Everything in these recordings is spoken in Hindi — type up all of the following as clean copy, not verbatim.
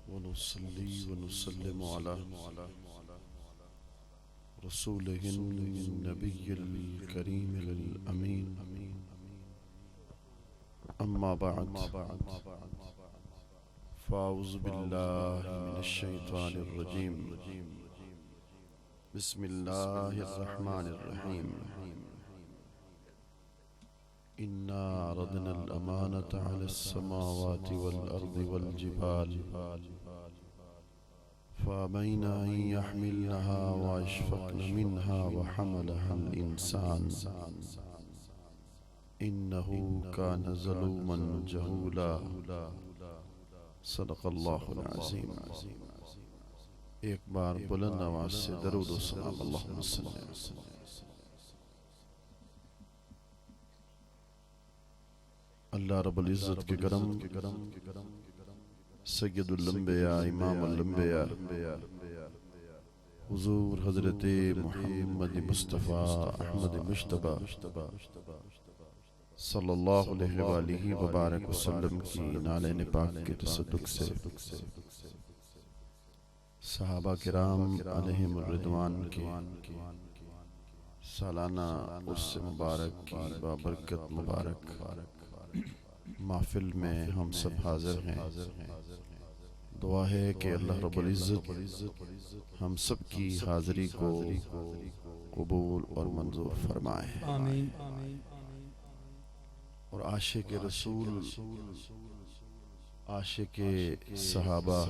वनुसल्ली वनुसल्लिमु अला रसूलिहिन नबिय्यिल करीमिल अमीन अम्मा बअद फ़अऊज़ु बिल्लाहि मिनश शैतानिर रजीम बिस्मिल्लाहिर रहमानिर रहीम इन्ना अरदनल अमानता अलस समावाति वल अर्दि वल जिबाल फ़अबैना अन यहमिलनहा वअशफ़क़न मिन्हा वहमलहल इंसान इन्नहु कान ज़लूमन जहूला सदक़ल्लाहुल अज़ीम। एक बार बुलंद आवाज़ से दरूद व सलाम अल्लाहुम्मा सल्लि अलैहि वसल्लम। अल्लाह रब्बुल इज़्ज़त के करम सय्यदुल अंबिया इमामुल अंबिया हुज़ूर हज़रत मुहम्मद मुस्तफ़ा अहमद मुज्तबा सल्लल्लाहु अलैहि व बारक वसल्लम की नाले पाक के तसद्दुक़ से सहाबा किराम अलैहिमुर रिदवान के सालाना उर्स मुबारक की बाबरकत मुबारक महफिल में हम सब हाज़िर हैं। दुआ है कि अल्लाह रब्बुल इज़्ज़त हम सब की हाज़िरी को कबूल और मंजूर फरमाए। आमीन। और आशिक़ रसूल, आशिक़ सहाबा,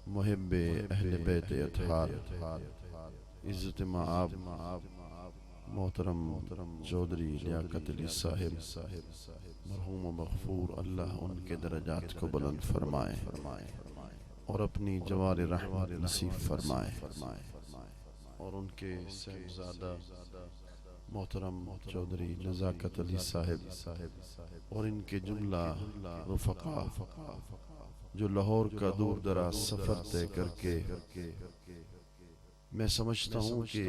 मुहिब्बे अहले बैत अतहार, इज़्ज़त माआब मोहतरम चौधरी लियाकत अली साहिब मरहूम व मग़फ़ूर, अल्लाह उनके दरजात को बुलंद फरमाए और अपनी जवार रहमत नसीब फरमाए और उनके साहिबज़ादा मोहतरम चौधरी नज़ाकत अली साहिब और इनके जुमला रुफ़क़ा जो लाहौर का दूर दराज सफ़र तय करके, मैं समझता हूँ कि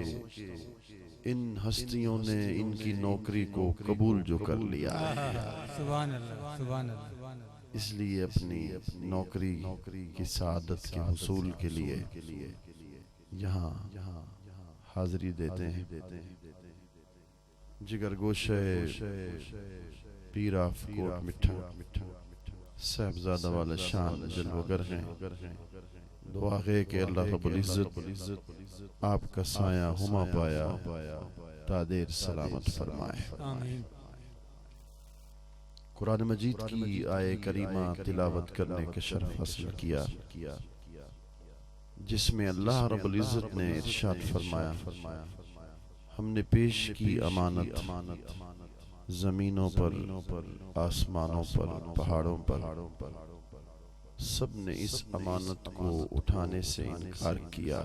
इन हस्तियों ने इनकी नौकरी को कबूल जो कर लिया है, इसलिए अपनी नौकरी की सादत के हुसूल के लिए यहाँ हाज़िरी देते हैं। जिगर गोशे पीर ऑफ कोट मिठा साहबजादा वाला शान जलवगर हैं। दुआ है कि अल्लाह रब्बुल इज़्ज़त आपका साया हुमा पाया तादेर सलामत फरमाए। कुरान मजीद की आये करीमा तिलावत करने का शर्फ हासिल किया, जिसमें अल्लाह रब्बुल इज़्ज़त ने इरशाद फरमाया, हमने पेश की अमानत ज़मीनों पर, आसमानों पर, पहाड़ों पर, सब ने इस अमानत को उठाने से इनकार किया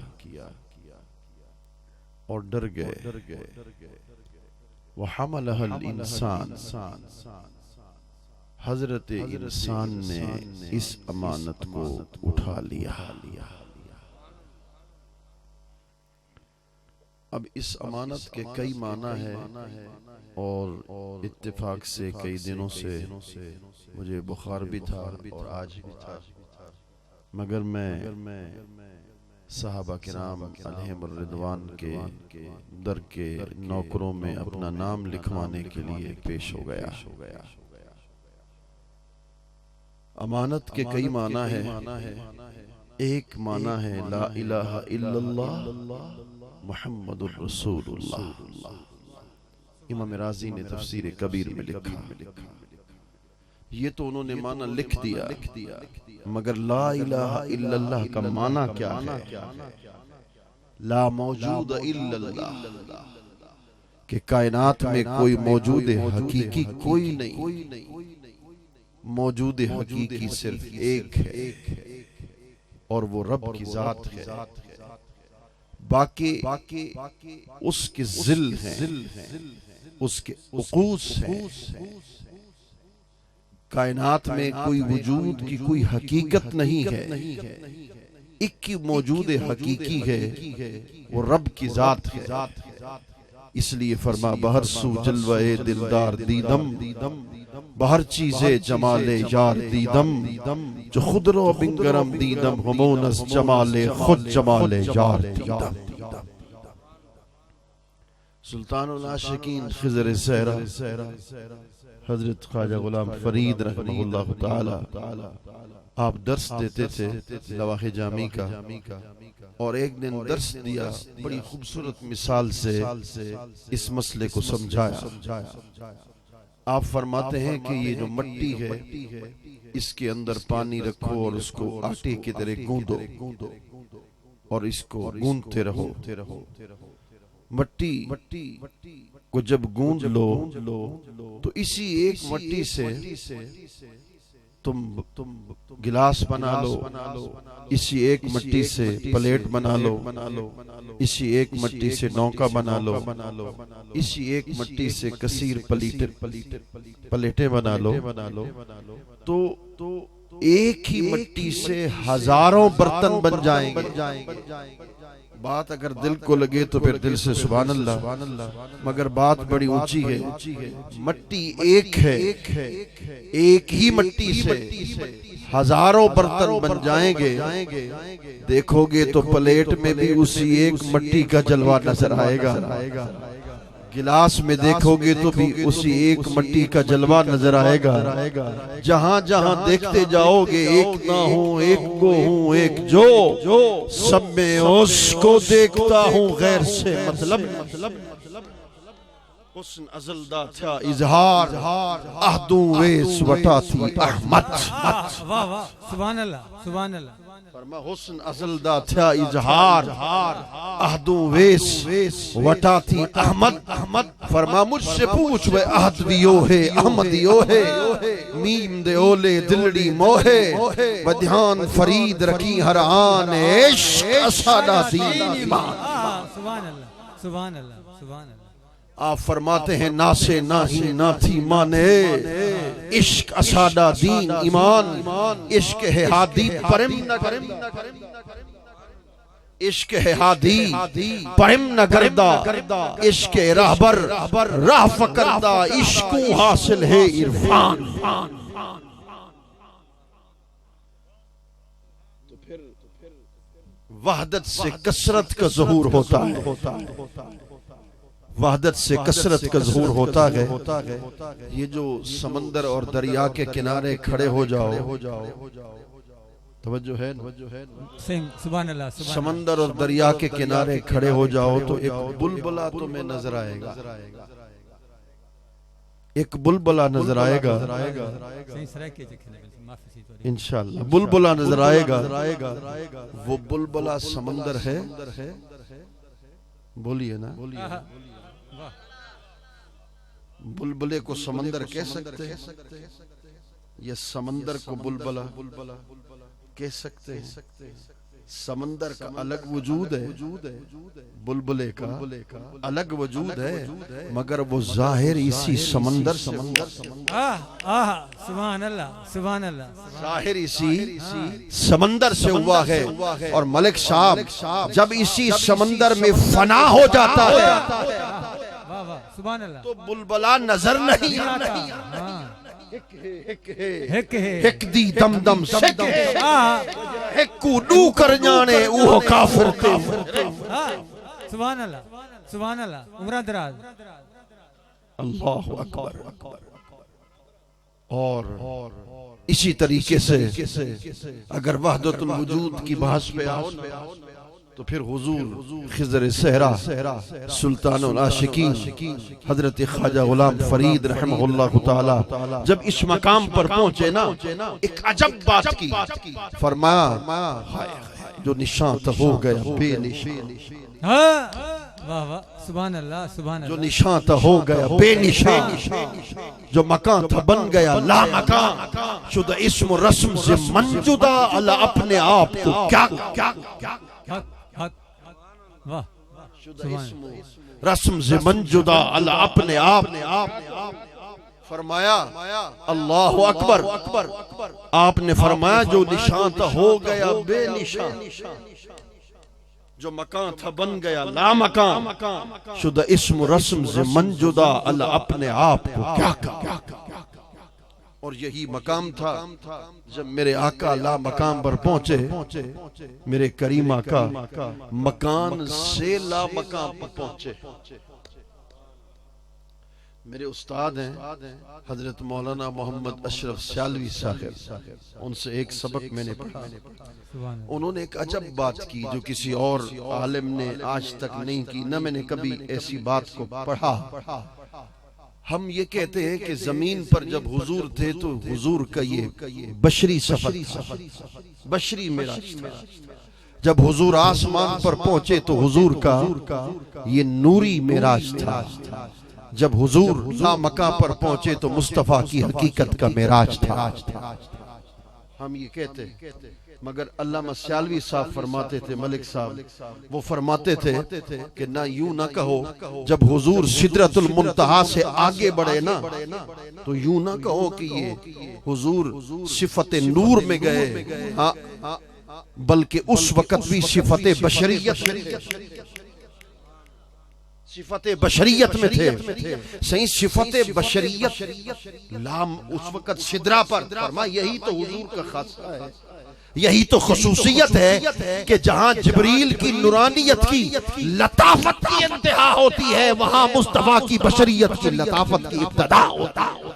और डर गए। वहमलहल इंसान, हज़रत इंसान ने इस अमानत को उठा लिया। अब इस अमानत के कई माना है और इत्तेफाक से कई दिनों से मुझे बुखार भी था और आज भी था, मगर मैं सहाबा किराम अलैहिमुर रिदवान के दर के नौकरों में अपना नाम लिखवाने के लिए पेश हो गया। अमानत के कई माना है। एक माना है ला इलाहा इल्लल्लाह मुहम्मदुर रसूलुल्लाह। इमाम राज़ी ने तफसीर कबीर में लिखा, ये तो उन्होंने माना लिख दिया, मगर ला इलाहा इल्लल्लाह का माना क्या है? ला मौजूद इल्लल्लाह, कि कायनात में कोई मौजूद हकीकी कोई नहीं, मौजूद हकीकी सिर्फ एक है और वो रब की जात है। बाकी उसके ज़िल हैं, उसके उक़ूस हैं। कायनात में कोई वजूद की कोई हकीकत नहीं है, एक ही मौजूद हकीकी है, वो रब की जात है। इसलिए फरमा बहर सू जलवे दिलदार दीदम, बहर चीज़े जमाले यार दीदम, जो खुद रो बिंगरम दीदम हमोनस जमाले खुद जमाले यार दीदम। सुल्तानुल आशिकीन खिज़र सहरा हजरत ख्वाजा गुलाम फरीद रहमतुल्लाह ताला आप दर्स देते थे लवाहे जामी का, और एक दिन दर्स दिया, बड़ी खूबसूरत मिसाल से इस मसले को समझाया। आप फरमाते हैं कि ये जो मट्टी है इसके अंदर पानी रखो और उसको आटे की तरह गूंदो और इसको गूंदते रहो। मट्टी को जब गूंद लो तो इसी एक मट्टी से तुम गिलास बना लो, इसी एक मट्टी से प्लेट बना लो, इसी एक मट्टी से नौका बना लो, इसी एक मट्टी से कसीर प्लेटें बना लो। तो एक ही मट्टी से हजारों बर्तन बन जाएंगे। बात अगर दिल को लगे तो फिर दिल से सुभान अल्लाह, मगर बात बड़ी ऊंची है। मट्टी एक है, एक ही मट्टी से हजारों बर्तन बन जाएंगे। देखोगे तो प्लेट में भी उसी एक मट्टी का जलवा नजर आएगा, गिलास में देखोगे तो भी उसी एक मट्टी का जलवा नजर आएगा। जहां जहां देखते जाओगे एक ना हूं, एक को हूं, एक जो सब में उसको देखता हूं गैर से मतलब। हुस्न अज़लदा था इजहार, अहदू वेस वटा थी अहमद। वाह वाह, सुभान अल्लाह, सुभान अल्लाह। फरमा हुस्न अज़लदा था इजहार, अहदू वेस वटा थी अहमद। फरमा मुझसे पूछ वे अहद दियो है अहमदियो है, मीम दे ओले दिलड़ी मोहे, बध्यान फरीद रखी हर आन इश्क असादा दीन ईमान। सुभान अल्लाह, सुभान अल्लाह, सुभान अल्लाह। आप फरमाते हैं ना से ना ही ना थी माने, इश्क असादा दीन ईमान। इश्क है हादी परम न करम, इश्क है हादी परम न करदा, इश्क रहबर राह फकरदा, इश्कू हासिल है इरफान। तो फिर वहदत से कसरत का ज़हूर होता है, वहदत से कसरत का ज़हूर होता है। ये जो समंदर और दरिया के किनारे खड़े हो जाओ, तवज्जो है, सुभान अल्लाह। समंदर और दरिया के किनारे खड़े हो जाओ तो एक बुलबुला तुम्हें नजर आएगा, एक बुलबुला नजर आएगा इंशाअल्लाह, बुलबुला नजर आएगा। वो बुलबुला समंदर है, बोलिए ना, बुलबुले को समंदर कह सकते हैं या समंदर को बुलबुला कह सकते हैं। समंदर का अलग वजूद है, बुलबुले का अलग वजूद है, मगर वो जाहिर इसी समंदर से, सुभान अल्लाह, सुभान अल्लाह, जाहिर इसी समंदर से हुआ है। और मलिक साहब जब इसी समंदर में फना हो जाता है सुभान अल्लाह, तो बुलबुला नजर नहीं आता। हिक दी दम दम सिक हिक को डू कर जाने वो काफिर थे। सुभान अल्लाह, सुभान अल्लाह। उम्र दराज, अल्लाहु अकबर। और इसी तरीके से अगर वहदतुल वजूद की बहस पे आओ तो फिर हुजूर खिज़र सहरा सुल्तानुल आशिकीन हजरत ख्वाजा गुलाम फरीद रहमतुल्लाह ताला जब इस मकाम पर पहुंचे ना, एक अजब बात की। फरमाया जो निशान तो हो गया बेनिशान, वाह वाह, सुभान अल्लाह, सुभान अल्लाह। जो निशान तो हो गया बेनिशान, जो मकान था बन गया ला मकान, शुदा इस्म रस्म से मंजुदा अल्लाह अपने आप को क्या वाह, रस्म से मंजुदा अल्लाह अपने आप। फरमाया अल्लाह अकबर। आपने फरमाया जो निशान था हो गया बेनिशान, जो मकान था बन गया ला मकान, शुदा इस्म रस्म से मंजुदा अल्लाह अपने आप को क्या कहा। और यही मकाम था जब मेरे आका ला मकाम पर पहुंचे, मेरे करीमा का मकान से ला मकाम पर पहुंचे। मेरे उस्ताद हैं हजरत मौलाना मोहम्मद अशरफ सियालवी साहब, उनसे एक सबक मैंने पढ़ा। उन्होंने एक अजब बात की जो किसी और आलिम ने आज तक नहीं की, न मैंने कभी ऐसी बात को पढ़ा। हम ये कहते हैं कि जमीन पर जब हुजूर थे तो हुजूर का ये बशरी सफर था, बशरी मेराज था। जब हुजूर आसमान पर पहुंचे तो हुजूर का ये नूरी मेराज था। जब हुजूर ला मकाम पर पहुंचे तो मुस्तफा की हकीकत का मेराज था। हम ये कहते हैं, मगर अल्लामा सियालवी साहब फरमाते थे, मलिक साहब वो फरमाते थे कि ना यूं ना कहो जब हुजूर सिदरतुल मुंतहा से आगे बढ़े ना तो यूं ना कहो कि ये हुजूर सिफत नूर में गए, हाँ, बल्कि उस वक्त भी सिफत बशरियत बशरियत में थे। सही सिफत बशरियत लाम उस वक्त सिदरा पर फरमा, यही तो हुजूर का खासा है, यही तो खुसूसियत है कि जहां जिब्रील की नूरानियत की लताफत की इंतहा होती है, वहां मुस्तफा की बशरियत की लताफत की इब्तिदा होता है।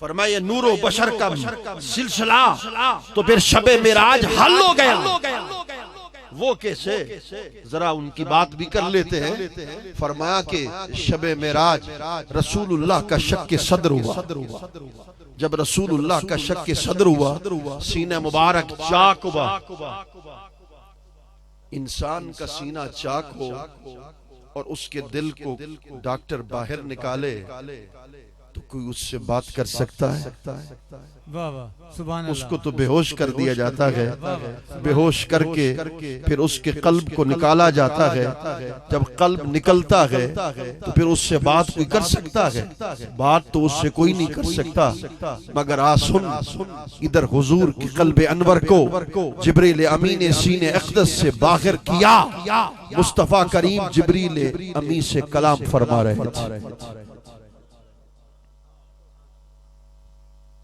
फरमाया नूरो बशर का सिलसिला तो फिर शबे मेराज हल हो गया। वो कैसे, जरा उनकी बात भी कर लेते हैं। फरमाया कि शबे मेराज रसूलुल्लाह का शक के सदर हुआ। जब रसूलुल्लाह का शक के सदर हुआ, सीना मुबारक चाक हुआ। इंसान का सीना चाक हो और उसके दिल को डॉक्टर बाहर निकाले तो कोई उससे बात कर सकता है? वाह वाह, सुभान अल्लाह। उसको तो बेहोश कर दिया जाता है, बेहोश करके फिर उसके कल्ब को निकाला जाता है। जब कल्ब निकलता है तो फिर उससे बात कोई कर सकता है? बात तो उससे कोई नहीं कर सकता। मगर सुन, इधर हुजूर के कल्ब अनवर को जिब्रील अमीन सीने अक़दस से बाहर किया। मुस्तफा करीम जिब्रील अमीन से कलाम फरमा रहे थे।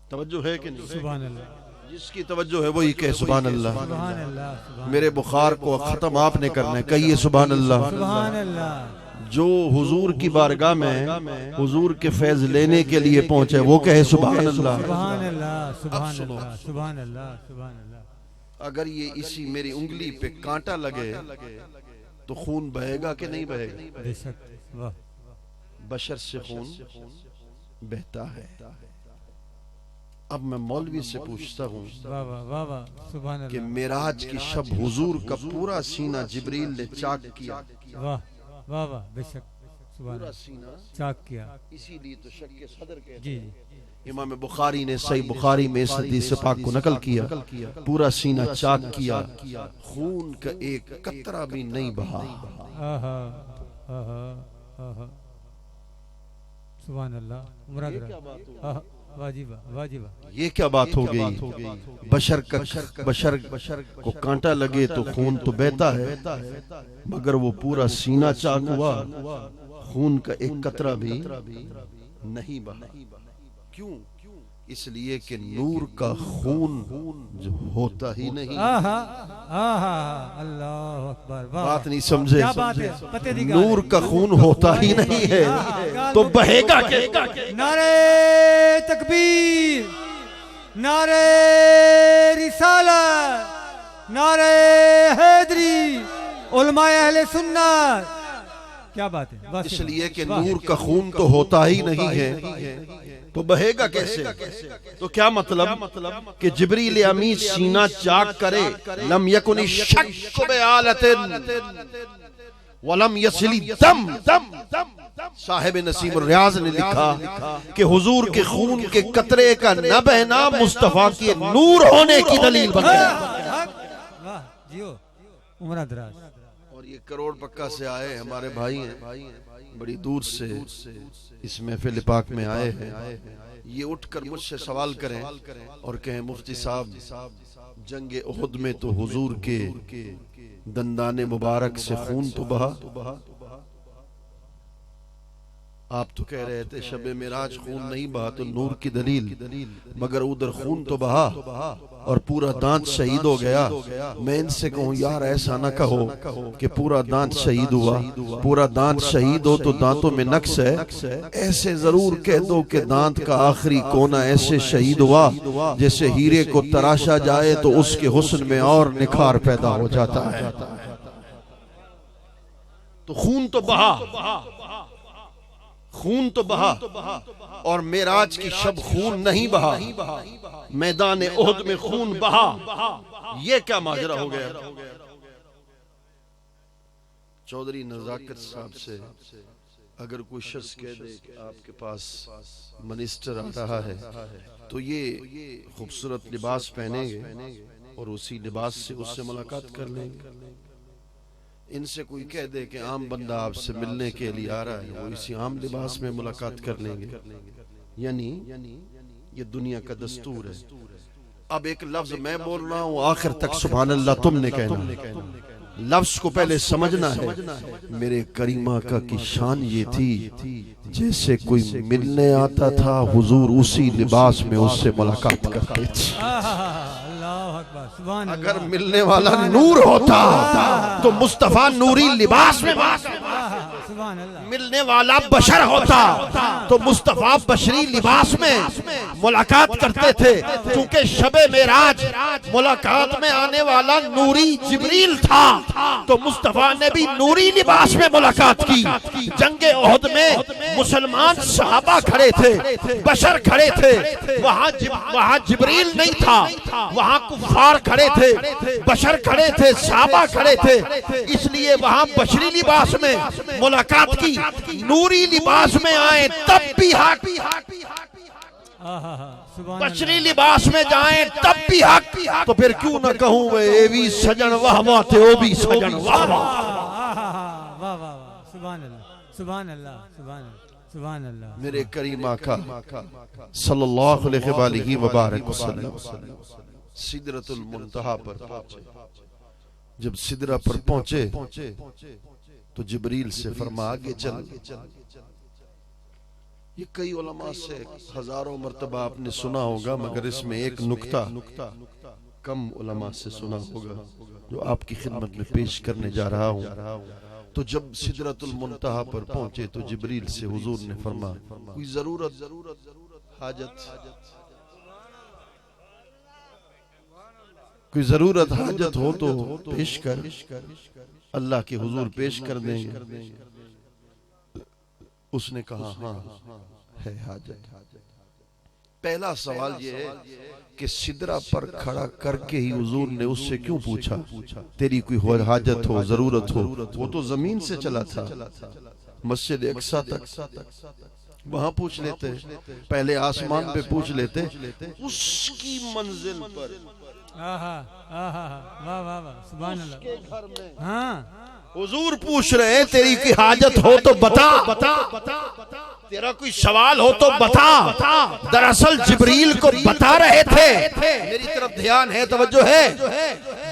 तवज्जो है कि नहीं? सुभान अल्लाह। जिसकी तवज्जो है वही कहे सुभान अल्लाह। सुभान अल्लाह। मेरे बुखार को खत्म आपने करना है, कहिए सुभान अल्लाह। सुभान अल्लाह। जो हुजूर की बारगाह में हुजूर के फैज लेने के लिए पहुंचे वो कहे सुभान अल्लाह। सुभान अल्लाह, सुभान अल्लाह, सुभान अल्लाह, सुभान अल्लाह। अगर ये इसी मेरी उंगली पे कांटा लगे तो खून बहेगा कि नहीं बहेगा? बेशक, वाह। बशर से खून बहता है। अब मैं मौलवी से पूछता हूँ कि मेराज की शब हुजूर का पूरा सीना जिब्रील ने चाक किया। वाह वाह वाह, बेशक पूरा सीना चाक किया। इसीलिए तो शक के सदर कहते जी। इमाम बुखारी ने सही बुखारी में इस हदीस पाक को नकल किया। पूरा सीना चाक किया, खून का एक कतरा भी नहीं बहा। आहा आहा आहा, सुभान अल्लाह। मुराद वाजिबा। ये क्या बात हो गई? बशर को कांटा लगे तो खून तो बहता है, मगर वो पूरा सीना चाक हुआ, खून का एक कतरा भी नहीं बहा। क्यों? इसलिए कि नूर का खून जो होता ही नहीं। अल्लाह अकबर। बात नहीं समझे? क्या बात है? पते दी नूर का खून होता ही नहीं है तो बहेगा क्या? नारे तकबीर, नारे रिसालत, नारे हैदरी, उलमाए अहले सुन्नत। क्या बात है? इसलिए कि नूर का खून तो होता ही नहीं है तो बहेगा कैसे? तो क्या मतलब कि जिब्रील अमीन सीना चाक करे, लम यकुन शक्क बिआलतिन वलम यसली दम। साहिब नसीम रियाज ने लिखा कि हुजूर के खून के कतरे का न बहना मुस्तफा के नूर होने की दलील बन गया। वाह जियो, उम्र दराज। और ये करोड़ पक्का से आए हमारे भाई हैं, बड़ी दूर से इस महफिल पाक में आए हैं। ये उठकर मुझसे सवाल करें और कहें मुफ्ती साहब जंगे उहद में तो हुजूर के दंदाने मुबारक से खून तो बहा। आप तो कह रहे थे शबे मेराज खून नहीं बहा तो नूर की दलील, मगर उधर खून तो बहा और पूरा दांत शहीद हो गया। मैं इनसे कहूँ यार ऐसा ना कहो कि पूरा दांत शहीद हुआ, पूरा दांत शहीद हो तो दांतों में नक्स है। ऐसे जरूर कह दो कि दांत का आखिरी कोना ऐसे शहीद हुआ जैसे हीरे को तराशा जाए तो उसके हुस्न में और निखार पैदा हो जाता है। तो खून तो बहा, खून तो बहा और मेराज की शब खून नहीं बहा, मैदान उहद में खून बहा। ये क्या माजरा हो गया। चौधरी नजाकत साहब से अगर कोई शख्स कह दे कि आपके पास मिनिस्टर आ रहा है तो ये खूबसूरत लिबास पहनेंगे और उसी लिबास से उससे मुलाकात कर लेंगे। इनसे कोई कह दे कि आम बंदा आपसे मिलने के लिए आ रहा है, वो इसी आम लिबास में मुलाकात कर लेंगे। यानी ये दुनिया का दस्तूर है। अब एक लफ्ज मैं बोल रहा हूँ, आखिर तक सुभान अल्लाह तुमने कहना। लफ्ज को पहले समझना है। मेरे करीमा का की शान ये थी जैसे कोई मिलने आता था हुजूर उसी लिबास में उससे मुलाकात करते थे। अगर मिलने वाला नूर होता तो मुस्तफा नूरी लिबास में, मिलने वाला बशर होता तो मुस्तफा बशरी लिबास में मुलाकात करते थे। क्योंकि शबे मेराज मुलाकात में आने वाला नूरी जिब्रील था तो मुस्तफा ने भी नूरी लिबास में मुलाकात की। जंगे उहद में मुसलमान सहाबा खड़े थे, बशर खड़े थे, वहां जिब्रील नहीं था, वहां कुफार खड़े थे, बशर खड़े थे, सहाबा खड़े थे। इसलिए वहां बशरी लिबास में मुलाकात की। नूरी लिबास में आए तब भी हक, बशरी लिबास में जाएं तब भी हक। तो फिर क्यों ना कहूं वे ए भी सजन वाह वाह थे ओ भी सजन वाह वाह। सुभान अल्लाह, सुभान अल्लाह, सुभान अल्लाह। मेरे करीम आका सल्लल्लाहु अलैहि वबारक वसल्लम सिदरतुल मुंतहा पर पहुंचे। जब सिदरा पर पहुंचे तो जिब्रील से फरमा आगे चल। ये कई उलमा से हजारों मर्तबा आपने सुना होगा, मगर इसमें एक नुक्ता कम उलमा से सुना होगा जो आपकी खिदमत में पेश करने जा रहा हूँ। तो जब सिदरतुल मुंतहा पर पहुंचे तो जिब्रील से हुजूर ने फरमा कोई जरूरत हाजत, कोई जरूरत हाजत हो तो पेश कर, अल्लाह के हुजूर पेश कर देंगे। उसने कहा हाँ है हाजत। पहला सवाल ये है कि सिदरा पर खड़ा करके ही हुजूर ने उससे क्यों पूछा तेरी कोई हाजत हो, जरूरत हो। वो तो जमीन से चला था मस्जिद अक्सा तक, वहां पूछ लेते, पहले आसमान पे पूछ लेते, उसकी मंजिल पर। वाह वाह वाह, सुभान अल्लाह। हाँ हुजूर पूछ रहे हैं तेरी कोई हाजत हो तो बता, तेरा कोई सवाल हो तो बता। दरअसल जिब्रील को बता रहे थे, मेरी तरफ ध्यान है, तवज्जो है।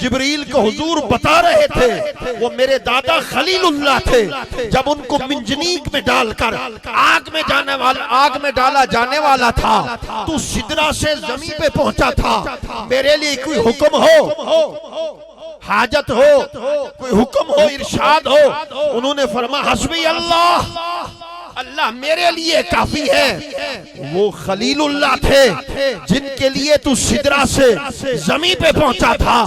जिब्रील को हुजूर बता रहे थे वो मेरे दादा खलीलुल्लाह थे। जब उनको मिंजनीक में डालकर आग में डाला जाने वाला था तो सिदरा से जमीन पे पहुंचा था। मेरे लिए कोई हुक्म हो, हाजत हो, कोई हुक्म हो, इरशाद हो। उन्होंने फरमाया हस्बी अल्लाह, अल्लाह मेरे लिए काफी है। वो खलीलुल्लाह थे जिनके लिए तू सिदरा से जमीन पे पहुंचा था।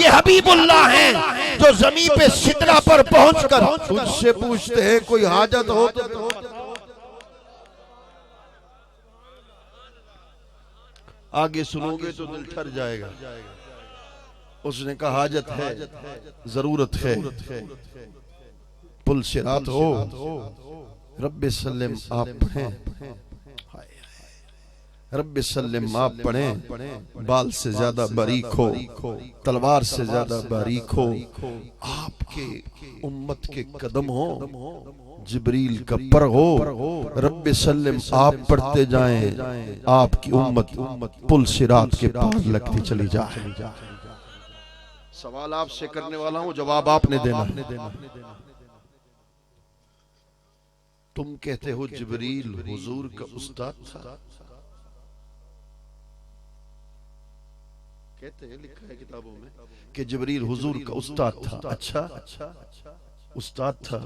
ये हबीबुल्लाह हैं जो जमीन पे सिदरा पर पहुंचकर उनसे पूछते हैं कोई हाजत हो तो। आगे सुनोगे तो दिल ठर जाएगा। उसने कहा हाजत है, जरूरत है, पुल सिरात हो, रब्बे सल्लम आप पढ़ें, रब्बे सल्लम आप पढ़ें। बाल से ज्यादा बारीक हो, तलवार से ज्यादा बारीक हो, आपके उम्मत के कदम हो, जिब्रील का पर हो। रब्बे सल्लम आप पढ़ते जाएं, आपकी उम्मत पुल सिरात के पार लगती चली जाए। सवाल आपसे करने वाला हूं, जवाब आपने देना है। तुम कहते हो जिब्रील हुजूर का उस्ताद था, कहते हैं, लिखा है किताबों में कि जिब्रील हुजूर का उस्ताद था। अच्छा, उस्ताद था,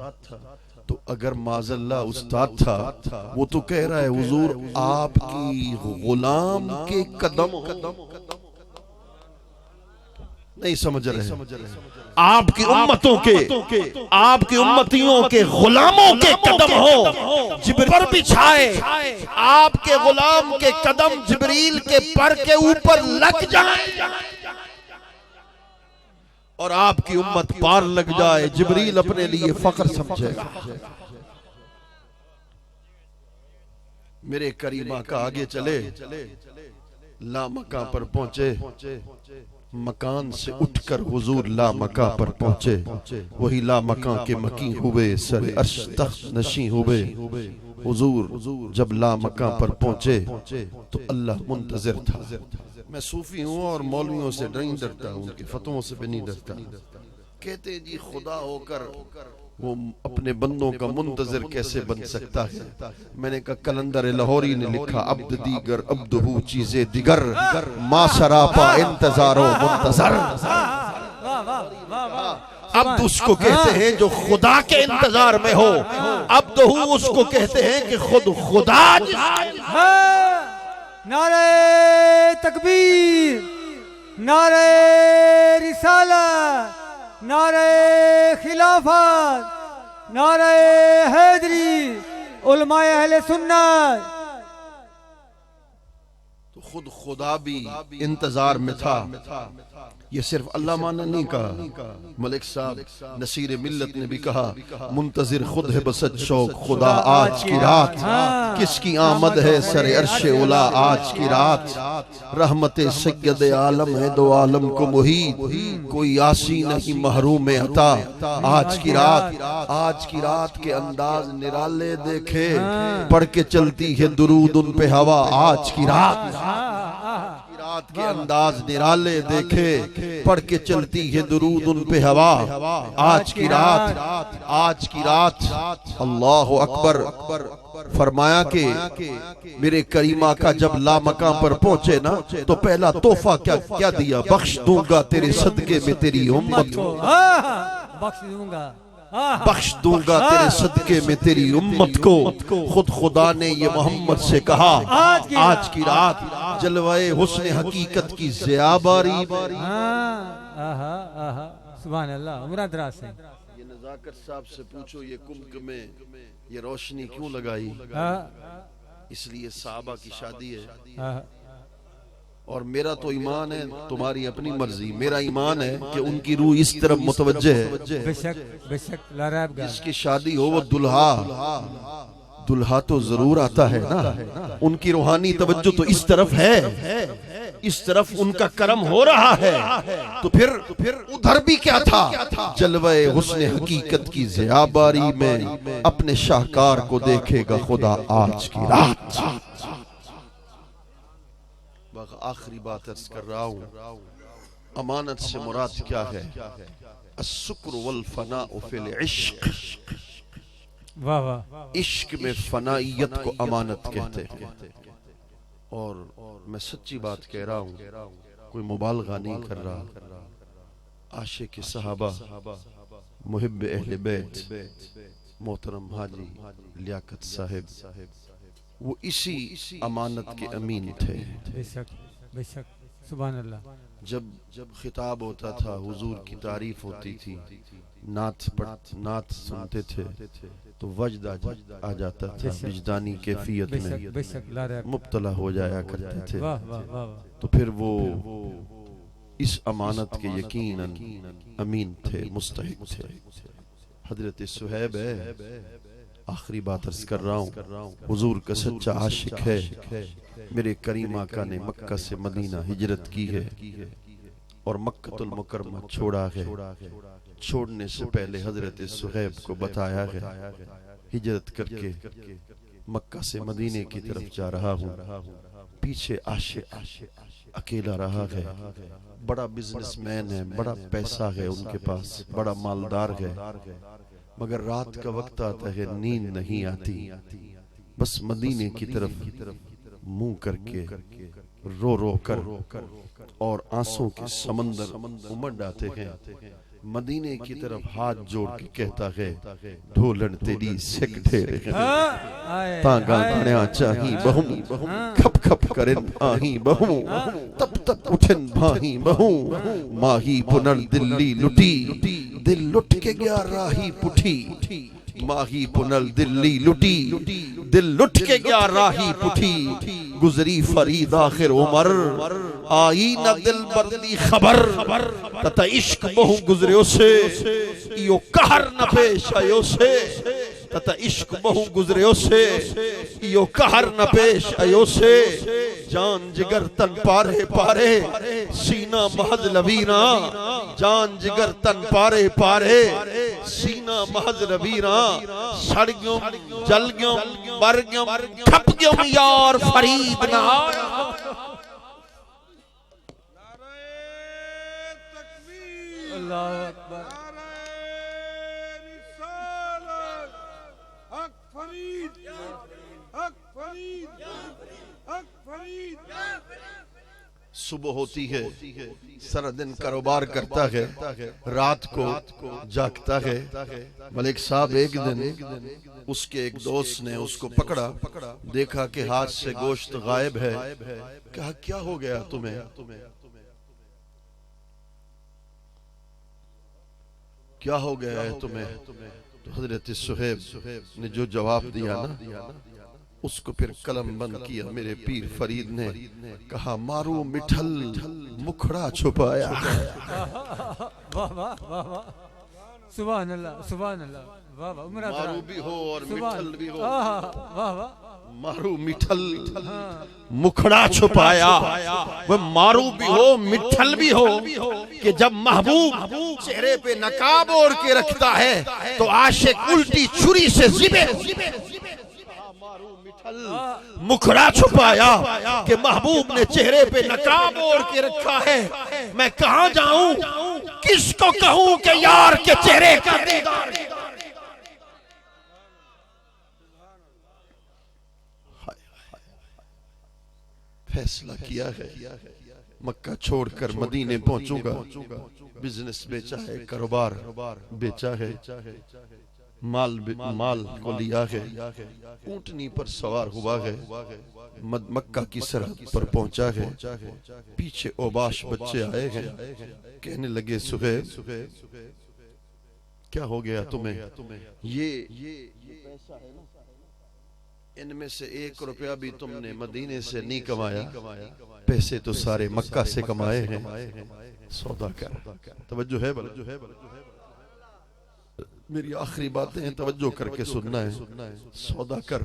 तो अगर माज़ल्ला उस्ताद था, वो तो कह रहा है हुजूर आपकी गुलाम के कदम नहीं समझ रहे, आपकी उम्मतों के, आपकी उम्मतियों के गुलामों के कदम हो जिब्रील पर बिछाए, आपके गुलाम के कदम जिब्रील के पर के ऊपर लग जाए और आपकी उम्मत पार लग जाए, जिब्रील अपने लिए फख्र समझेगा। मेरे करीमा का आगे चले, लामका पर पहुंचे, मकान से उठकर हुजूर लामका पर पहुंचे, वही लामका के मकी हुए, सर अर्श तख्त नशी हुए। हुजूर जब लामका पर पहुंचे तो अल्लाह मुंतज़िर था। मैं सूफी हूँ और मौलवियों से नहीं डरता, उनके फतवों से भी नहीं डरता। कहते जी खुदा होकर वो अपने बंदों का मुंतज़िर कैसे बन सकता है। मैंने कहा कलंदर लाहौरी ने लिखा, अब्द दीगर अब्दहू चीज़े दिगर, मा सरापा इंतज़ारो मुंतज़र। अब्द उसको कहते हैं जो खुदा के इंतजार में हो, अब्दहू उसको कहते हैं कि खुद खुदा। नारे तकबीर, नारे रिसालत, नारे खिलाफत, नारे हैदरी, उलमाए अहले सुन्नत। तो खुद खुदा भी इंतजार में था। ये सिर्फ अल्लाह माना नहीं कहा, मलिक साहब नसीर मिल्लत ने भी कहा, मुंतजिर खुद है बसत शौक खुदा आज की रात, किसकी आमद है सरे अर्शे उला आज की रात, रहमते सैयद आलम है दो आलम को मुहीत, कोई आसी नहीं महरूम अता आज की रात। आज की रात के अंदाज निराले देखे, पढ़ के चलती है दुरूद उन पे हवा आज की रात। रात के अंदाज निराले देखे, पढ़ के चलती है दुरूद उन पे हवा आज की रात। आज की रात अल्लाह अकबर। फरमाया कि मेरे करीमा का जब लामका पर पहुंचे ना, तो पहला तोहफा क्या दिया, बख्श दूंगा तेरे सदके में तेरी उम्मत को, बख्श दूंगा तेरे सदके में तेरी उम्मत को। खुद खुदा ने ये मोहम्मद से कहा, आज की रात जलवाए हुस्न हकीकत की ज़िया बारी। सुभान अल्लाह। मुराद से ये नज़ाकत साहब से पूछो, ये कुंभ में ये रोशनी क्यों लगाई? इसलिए साहबा की शादी है। और मेरा तो ईमान है, तुम्हारी अपनी मर्जी, मेरा ईमान है कि उनकी रूह इस तरफ मुतवज्जे है। बेशक बेशक, जिसकी शादी हो वो दुल्हा तो जरूर आता है ना, उनकी रूहानी तवज्जो तो इस तरफ है, इस तरफ उनका करम हो रहा है, तो फिर उधर भी क्या था? जलवे हुस्न हकीकत की ज़ियाबारी में अपने शाहकार को देखेगा खुदा आज की रात। आखिरी बात अर्ज कर रहा हूँ, अमानत से मुराद क्या है? अस्सुक्र वल फनाउ फिल इश्क। वाह वाह। इश्क में फनाइयत को अमानत कहते हैं। और मैं सच्ची बात कह रहा हूँ, कोई मुबालगा नहीं कर रहा। आशिक सहाबा, मुहिब अहले बैत, मोहतरम हाजी लियाकत साहिब, वो इसी अमानत के अमीन थे। बेशक बेशक, सुभान अल्लाह। जब खिताब होता था, हुजूर की तारीफ होती थी, नात सुनते थे, तो वजद आ जाता था, विजदानी कैफियत में मुब्तला हो जाया करते थे। तो फिर वो इस अमानत के यकीनन अमीन थे, मुस्तहिक थे। हजरत सुहैब है, आखिरी बात अर्ज कर रहा हूँ, हुजूर का सच्चा आशिक है। मेरे करीम आका ने मक्का से मदीना हिजरत की है और मक्कतुल मुकर्रमा छोड़ा है। छोड़ने से पहले हजरत सुहैब को बताया है, हिजरत करके मक्का से मदीने की तरफ जा रहा हूँ, पीछे आशिक अकेला रहा है, बड़ा बिजनेसमैन है, बड़ा पैसा है उनके पास, बड़ा मालदार है, मगर रात का वक्त आता है नींद नहीं आती, बस मदीने की तरफ मुंह करके रो रो कर और आंसू के समंदर उमड़ आते हैं, मदीने की तरफ हाथ जोड़ के कहता है ढोलन तेरी सिक ढेरे तांगा गणया चाही बहु खप खप करें आही बहु तब तक उठन भाही बहु माही पुनर दिल्ली लुटी दिल लुट के गया राही पुठी माही पुनल दिल्ली लुटी दिल लुट के गया राही पुठी गुजरी फरीद आखिर उमर आई न दिल बदली खबर तथा इश्क बहु गुजरियो से यो कहर न पेश आयो से तथा इश्क बहु गुजरियो से यो कहर न पेश आयो से जान जिगर तन पारे पारे सीना महज लबीना जान जिगर तन पारे पारे सीना महज लबीना सड़ गयो जल गयो मर गयो खप गयो यार फरीद ना अल्लाह अकबर हक फरीद हक फरीद हक फरीद। सुबह होती है, सारा दिन कारोबार करता है, रात को जागता है। मलिक साहब एक दिन उसके एक दोस्त ने उसको पकड़ा, देखा कि हाथ से गोश्त गायब है, कहा क्या हो गया तुम्हें? क्या हो गया है तुम्हें? तो हजरत सुहेब ने जो जवाब दिया ना, उसको फिर कलम बंद किया मेरे पीर फरीद ने, कहा मारू मिठल मुखड़ा छुपाया। वाह वाह वाह वाह सुभान अल्लाह सुभान अल्लाह वाह वाह। मारू भी हो और मिठल भी हो, वाह वाह मारू मिठल मुखड़ा छुपाया, वह मारू भी हो मिठल भी हो कि जब महबूब चेहरे पे नकाब ओढ़ के रखता है तो आशिक उल्टी छुरी से जिबे मुखड़ा छुपाया कि महबूब ने चेहरे पे नकाब ओढ़ के रखा है, मैं कहां जाऊं किसको कहूं कि यार के चेहरे का दीदार। फैसला किया है मक्का छोड़कर मदीने पहुंचूंगा, बिजनेस बेचा है, कारोबार बेचा है, माल को लिया है, ऊंटनी पर सवार हुआ है, मक्का की सरहद पर पहुंचा है। पीछे ओबाश बच्चे आए हैं, कहने लगे सुहेब क्या हो गया तुम्हें? ये पैसा है ना, इनमें से 1 रुपया भी तुमने मदीने से नहीं कमाया, पैसे तो सारे मक्का से कमाए हैं, सौदा कर। तवज्जो है भला, मेरी आखिरी बातें हैं, तवज्जो करके सुनना है। सौदा कर,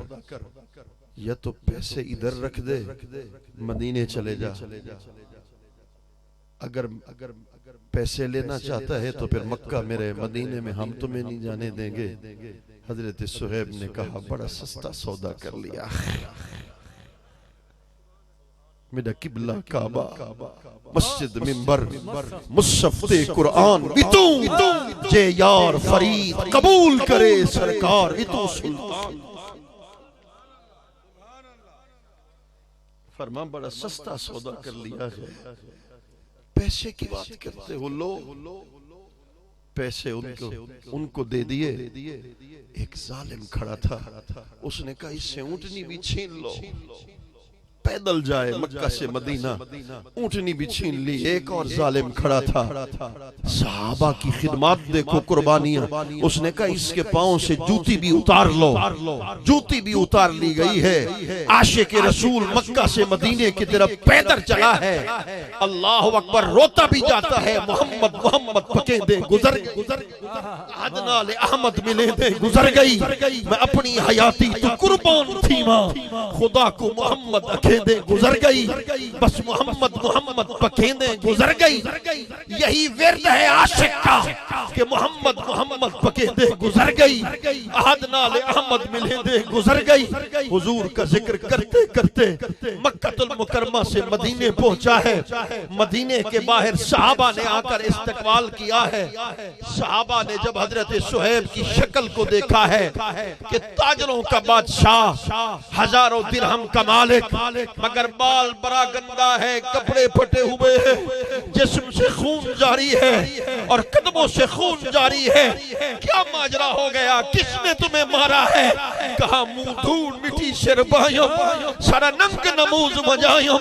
या तो पैसे इधर रख दे मदीने चले जा, अगर पैसे लेना चाहता है तो फिर मक्का मेरे मदीने में हम तुम्हें नहीं जाने देंगे। हजरत सुहेब ने कहा बड़ा सस्ता सौदा कर लिया, मेरा किबला काबा, मस्जिद मिंबर, मुसफ्ते कुरान बितू जे यार फरीद कबूल करे सरकार बितू सुल्तान। फरमा बड़ा सस्ता सौदा कर लिया है। पैसे की बात करते हो लोग, पैसे उनको दे दिए। एक जालिम खड़ा था, उसने कहा इससे ऊंटनी भी छीन लो, पैदल जाए मक्का से मदीना, ऊंटनी भी छीन ली। एक और जालिम खड़ा था, सहाबा की खिदमत देखो, कुर्बानियां। उसने कहा इसके पांव से जूती भी उतार लो, जूती भी उतार ली गई है। आशिक रसूल मक्का से मदीने की तरफ पैदल चला है, अल्लाह अकबर, रोता भी जाता है, मोहम्मद मोहम्मद पकेंदे गुजर अदनाल अहमद मिले दे गुजर गई, मैं अपनी हयाती तो कुर्बान थी मां, खुदा को मोहम्मद दे गुजर गई, बस मोहम्मद मोहम्मद पकेंदें गुजर गई। यही विर्द है आशिक का कि मोहम्मद मोहम्मद पकेंदें गुजर गई, अहद नाले अहमद मिलेंदे गुजर गई। हुजूर का जिक्र करते करते मक्कतुल मुकर्रमा से मदीने पहुंचा है। मदीने के बाहर सहाबा ने आकर इस्तकबाल किया है। सहाबा ने जब हजरत सुहैब की शक्ल को देखा है कि ताजरों का बादशाह, हजारों दिरहम का मालिक, मगर बाल बड़ा गंदा है, कपड़े फटे हुए हैं, जिस्म से खून जारी है और कदमों से खून जारी है। क्या माजरा हो गया, किसने तुम्हें मारा है? कहा मुंह धूड़ मिठी शरबायों, सारा नंग नमूज मजायों,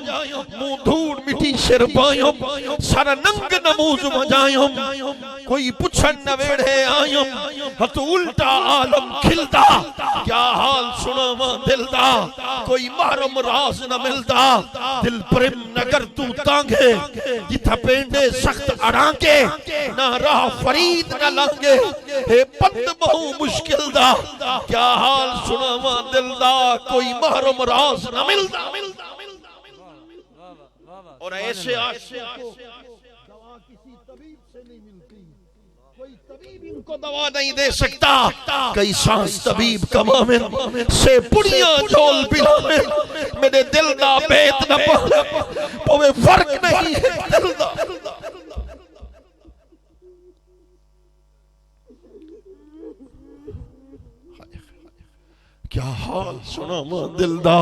मुंह धूड़ मिठी शरबायों, सारा नंग नमूज मजायों। कोई पुछन नवेड़े आयों, हत उल्टा आलम खिलता, क्या हाल सुनावा दिलदा, कोई महरम राज न मिलता, दिल प्रेम नगर तू तांगे, जिथा पेंडे सख्त अड़ांगे, ना राह फरीद न लांगे, हे बंद बहु मुश्किल दा, क्या हाल सुनावा दिलदा, कोई महरम राज न मिलता। और ऐसे आशिक को दवा किसी तबीब से नहीं मिलती, कोई तबीब इनको दवा नहीं दे सकता। कई सांस तबीब कमा में से पुड़िया झोल पिला में, मेरे दिल दा बेत न पावे, फर्क नहीं है दिल दा। क्या हाल सुना दिलदा,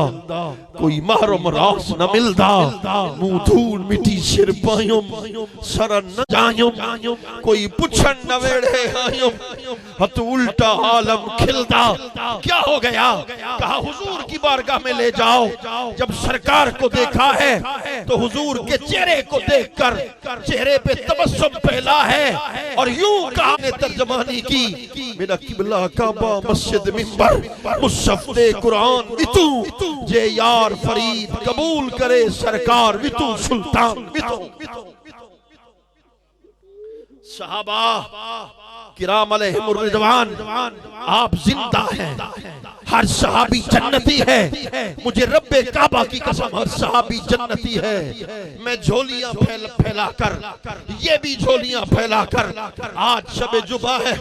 कोई महरम रास न मिलदा, मुंह धूल मिठी सिर पायों, सर न जायों, कोई पुछन नवेड़े आयों, हत उल्टा आलम खिलदा। क्या हो गया? कहा हुजूर की बारगाह में ले जाओ। जब सरकार को देखा है तो हुजूर के चेहरे को देखकर चेहरे पे तबस्सुम फैला है और यूं कहा ने तर्जमानी की, मेरा किबला काबा मस्जिद मिंबर मुसफ्ते कुरान वितु, जे यार फरीद कबूल करे सरकार वितु सुल्तान वितु। सहाबा किराम अलैहिमुर रिजवान, आप जिंदा हैं, हर सहाबी जन्नती है। मुझे रब्बे काबा की कसम, हर सहाबी जन्नती है। मैं झोलियां फैलाकर, ये भी झोलियां फैलाकर आज शबे जुबा है,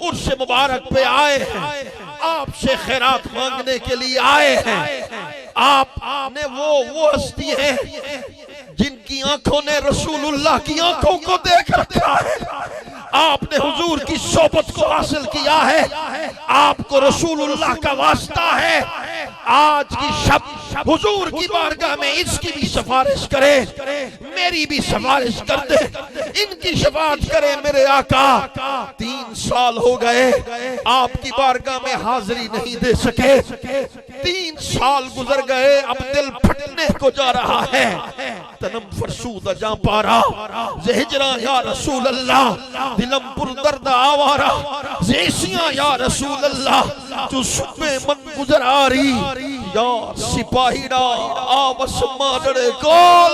उर्स मुबारक पे आए हैं, आपसे खैरात मांगने के लिए आए हैं। आपने वो हस्ती है जिनकी आंखों ने रसूलुल्लाह की आंखों को देख रखा है। आपने हुजूर की सोबत को हासिल किया है, आपको रसूलुल्लाह का वास्ता है। आज की शब हुजूर की बारगाह में इसकी भी सिफारिश करे, मेरी भी सिफारिश कर दे, इनकी शफाअत करे मेरे आका। 3 साल हो गए आपकी बारगाह में हाजिरी नहीं दे सके, 3 साल गुजर गए, अब दिल फटने को जा रहा है। तनम फरसूद जा पारा हिजरा या रसूल अल्लाह, दिलम पुरदर्द आवारा जेसियां या रसूल अल्लाह, जो सुबह मन गुजर आ रही या सिपाही डा आवस माडड़े कोल।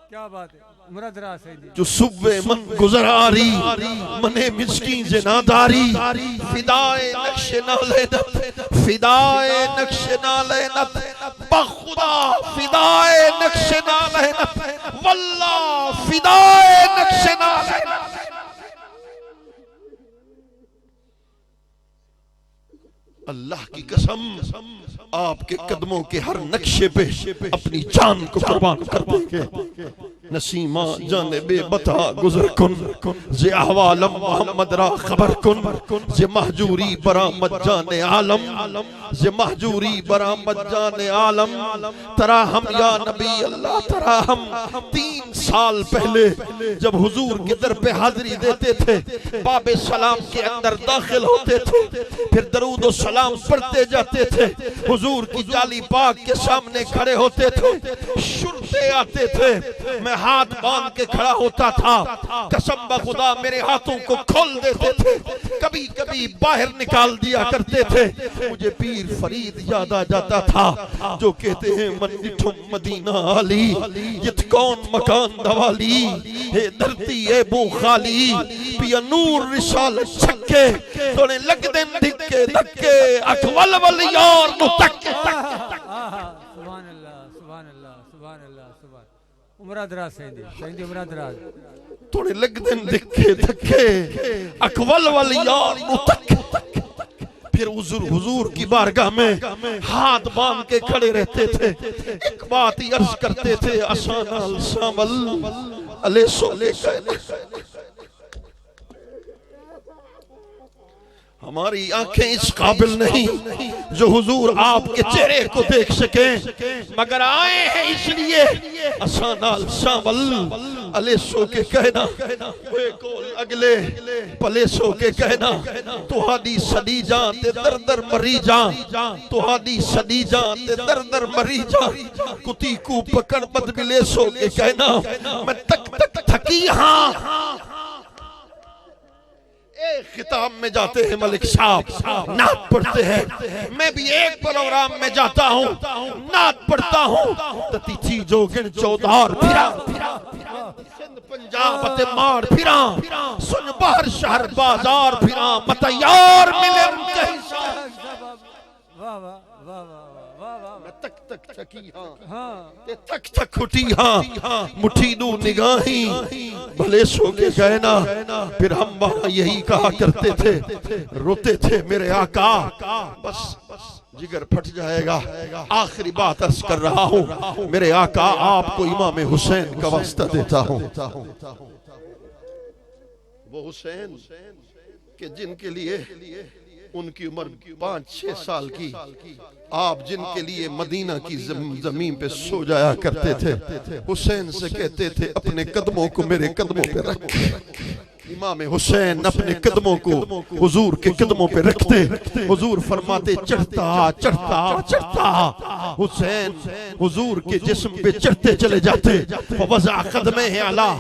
क्या बात है, मुरादरा से जो सुबह मन गुजर आ रही, मने मिस्कीन से नादारी, फिदाए नक्शे नाले नत, फिदाए नक्शे नाले नत, बखुदा फिदाए नक्शे नाले नत, वल्लाह फिदाए नक्शे नाले नत। अल्लाह की कसम, आपके कदमों के हर नक्शे पे अपनी जान को कुर्बान कर देंगे। नसीमा जाने बेबता गुजर कुन, जे अहवालम मोहम्मद रा खबर कुन, जे महजूरी बरामद जाने आलम, जे महजूरी बरामद जाने आलम। तरा हम या नबी अल्लाह, तरा हम 3 साल पहले जब हुजूर के दर पे हाजिरी देते थे, बाबे सलाम के अंदर दाखिल होते थे, फिर दरूद और सलाम पढ़ते जाते थे, हुजूर की जाली पाक के सामने खड़े होते थे, शुरते आते थे, मैं हाथ बांध के खड़ा होता था, कसम बखुदा मेरे हाथों को खोल देते थे, कभी कभी बाहर निकाल दिया करते थे। मुझे पीर फरीद याद आ जाता था जो कहते हैं मन निठुम मदीना आली, जित कौन मकान दवाली, हे धरती है बो खाली, पिया नूर रिसालत छक्के, तोने लग दे धिक्के धक्के, अखवल वल यार नु तक। सुभान अल्लाह सुभान अल्लाह सुभान अल्लाह सुभान उमरा दराज सेंदी उमरा दराज थोड़े लगदे दिखे धक्के अकवल वाली यार मुतक फिर हुजूर की बारगाह में हाथ बांध के खड़े रहते थे। एक बात ही अर्ज करते थे असाना सावल अले सोले हमारी आंखें इस काबिल नहीं जो हुजूर आपके चेहरे को देख सके, मगर आए हैं इसलिए असानाल सावल अले सो के कहना अगले पले सो के कहना तुहादी सदी जान ते दर दर मरी जान तुहादी सदी जान ते दर दर मरी जान कुती को पकड़ बद मिले सो के कहना मैं तक तक थकी हाँ। एक खिताब में जाते हैं मलिक साहब नात पढ़ते हैं, मैं भी एक प्रोग्राम में जाता हूँ नात पढ़ता हूँ तती चीजों गिन चौधार फिरा सिंध पंजाब ते मार फिरा सुन बाहर शहर बाजार फिरा मत यार मिले कहीं वाह वाह वाह वाह वाह वाह मैं तक तक थकी हाँ ते तक तक उठी हाँ मुट्ठी दू निगाही भले सो के कहना। फिर हम वहाँ यही कहा करते थे रोते थे मेरे आका बस जिगर फट जाएगा। आखिरी बात अर्ज कर रहा हूँ मेरे आका आपको इमाम हुसैन का वास्ता देता हूँ। वो हुसैन के जिनके लिए उनकी उम्र 5-6 साल की आप जिनके लिए मदीना की जमीन पे सो जाया करते थे हुसैन से कहते थे अपने कदमों को मेरे कदमों पे रख। इमाम हुसैन अपने कदमों को हुजूर के कदमों पे रखते हुजूर फरमाते चढ़ता चढ़ता चढ़ता हुसैन हुजूर के जिस्म पे चढ़ते चले जाते फवज़ा क़दमे है अला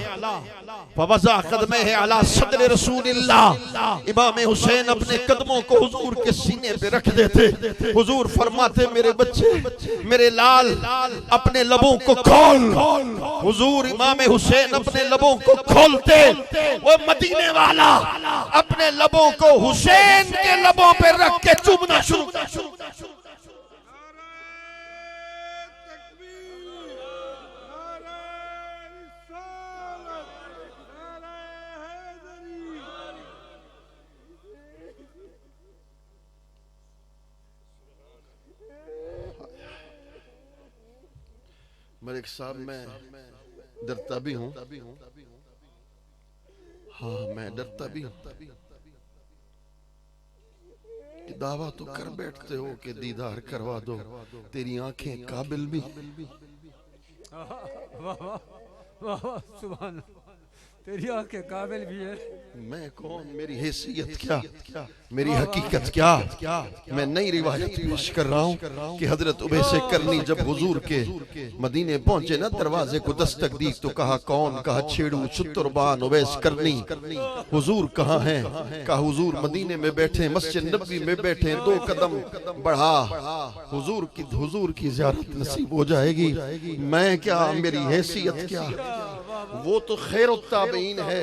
फवज़ा क़दमे है अला सदर रसूलिल्लाह। इमाम हुसैन अपने कदमों को हुजूर के सीने पे रख देते हुजूर फरमाते मेरे बच्चे मेरे लाल अपने लबों को खोल। हुजूर इमाम हुसैन अपने लबों को खोलते वो मदीने वाला अपने लबों को हुसैन के लबों पे रख के चूमना शुरू मलिक साहब मैं डरता भी हूँ हाँ मैं डरता भी हूँ कि दावा तो कर बैठते हो कि दीदार करवा दो तेरी आंखें काबिल भी वाह वाह वाह सुभान तेरी आंखें काबिल भी है। मैं कौन मेरी हैसियत क्या मेरी हकीकत क्या मैं नई रिवायत पेश कर रहा हूँ कि हजरत उबैस करनी जब हुजूर के मदीने पहुंचे ना दरवाजे को दस्तक दी तो कहा कौन कहा छेड़ू चुतुरबान उबैस करनी हुजूर कहाँ हैं कहा हुजूर मदीने में बैठे मस्जिद नबवी में बैठे 2 कदम बढ़ा हुजूर की ज़ियारत नसीब हो जाएगी। मैं क्या मेरी हैसियत क्या वो तो खैरुत ताबईन है